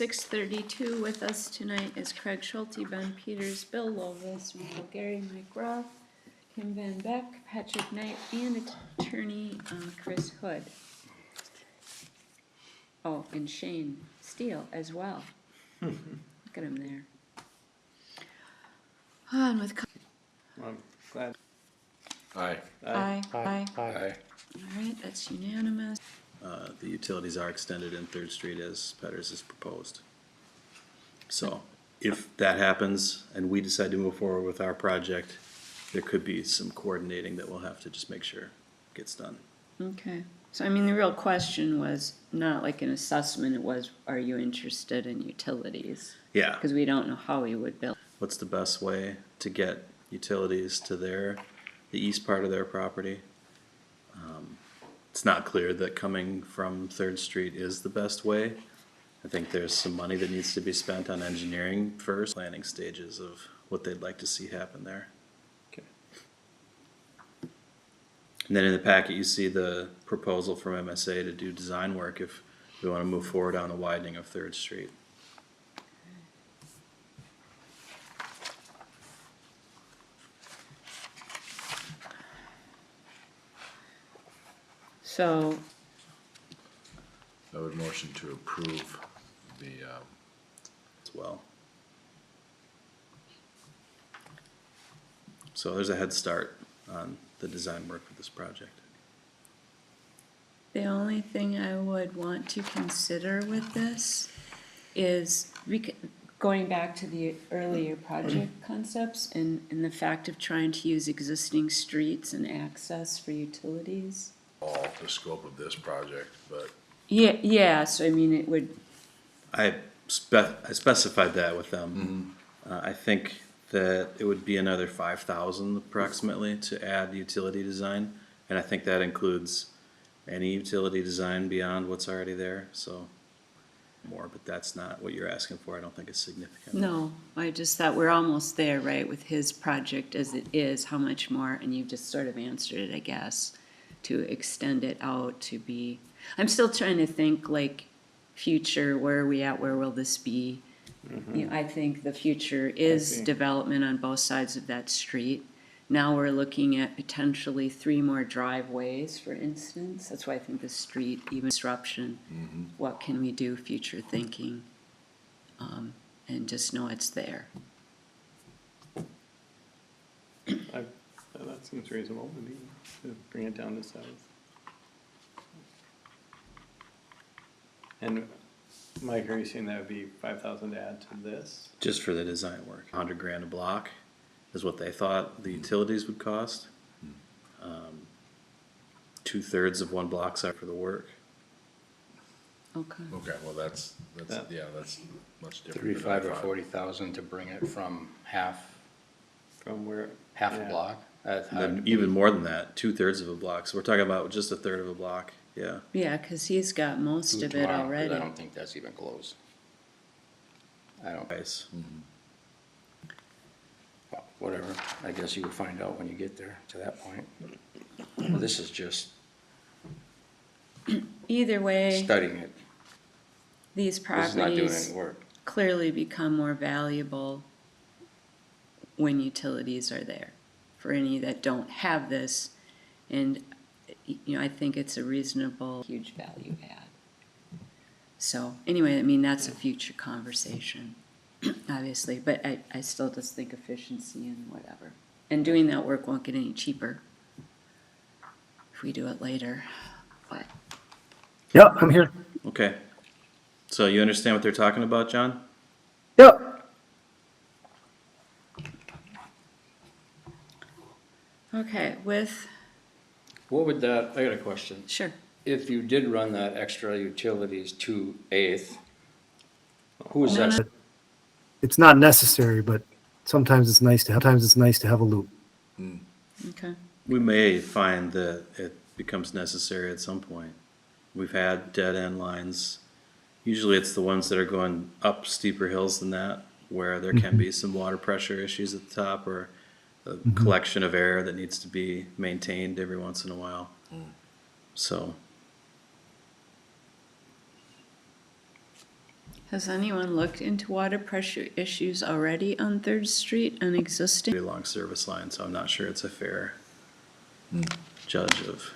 6:32 with us tonight is Craig Schulte, Ben Peters, Bill Lovis, Michael Gary, Mike Roth, Kim Van Beck, Patrick Knight, and attorney Chris Hood. Oh, and Shane Steele as well. Look at him there. On with. I'm glad. Aye. Aye. Aye. Aye. All right, that's unanimous. The utilities are extended in Third Street as Petters has proposed. So if that happens and we decide to move forward with our project, there could be some coordinating that we'll have to just make sure gets done. Okay, so I mean, the real question was not like an assessment, it was, are you interested in utilities? Yeah. Because we don't know how we would build. What's the best way to get utilities to the east part of their property? It's not clear that coming from Third Street is the best way. I think there's some money that needs to be spent on engineering first, planning stages of what they'd like to see happen there. Okay. And then in the packet, you see the proposal from MSA to do design work if we want to move forward on the widening of Third Street. So, I would motion to approve the, As well. So there's a head start on the design work for this project. the only thing I would want to consider with this is going back to the earlier project concepts and the fact of trying to use existing streets and access for utilities. all the scope of this project, but Yeah, so I mean, it would, I specified that with them. I think that it would be another 5,000 approximately to add utility design, and I think that includes any utility design beyond what's already there, so more, but that's not what you're asking for. I don't think it's significant. no, I just thought we're almost there, right, with his project as it is, how much more, and you just sort of answered it, I guess, to extend it out to be, I'm still trying to think like future, where are we at, where will this be? You know, I think the future is see. development on both sides of that street. Now we're looking at potentially 3 more driveways, for instance. That's why I think the street, even disruption, what can we do, future thinking? And just know it's there. That seems reasonable to me, to bring it down to size. And Mike, are you saying that would be 5,000 to add to this? Just for the design work, 100 grand a block is what they thought the utilities would cost. 2/3 of one block size for the work. Okay. okay, well, that's That- much different. than I 35 or thought. 40,000 to bring it from half From where? a yeah. block. And then even more than that, 2/3 of a block. So we're talking about just 1/3 of a block. Yeah. Yeah, because he's got most of it tomorrow, 'cause already. I don't think that's even close. I don't, Nice. well, whatever, I guess you would find out when you get there to that point. Well, this is just Either way, studying it, these this is not doing properties any work. clearly become more valuable when utilities are there. For any that don't have this, and, you know, I think it's a reasonable, huge value add. So, anyway, I mean, that's a future conversation, obviously, but I still just think efficiency and whatever. And doing that work won't get any cheaper if we do it later, but. Yep, I'm here. Okay. So you understand what they're talking about, John? Yep. Okay, with, What would that, I got a question. sure, If you did run that extra utilities to Eighth, who is that? It's not necessary, but sometimes it's nice to have a loop. okay. We may find that it becomes necessary at some point. We've had dead end lines. Usually it's the ones that are going up steeper hills than that, where there can be some water pressure issues at the top or a collection of air that needs to be maintained every once in a while. So Has anyone looked into water pressure issues already on Third Street and existing? Pretty long service line, so I'm not sure it's a fair judge of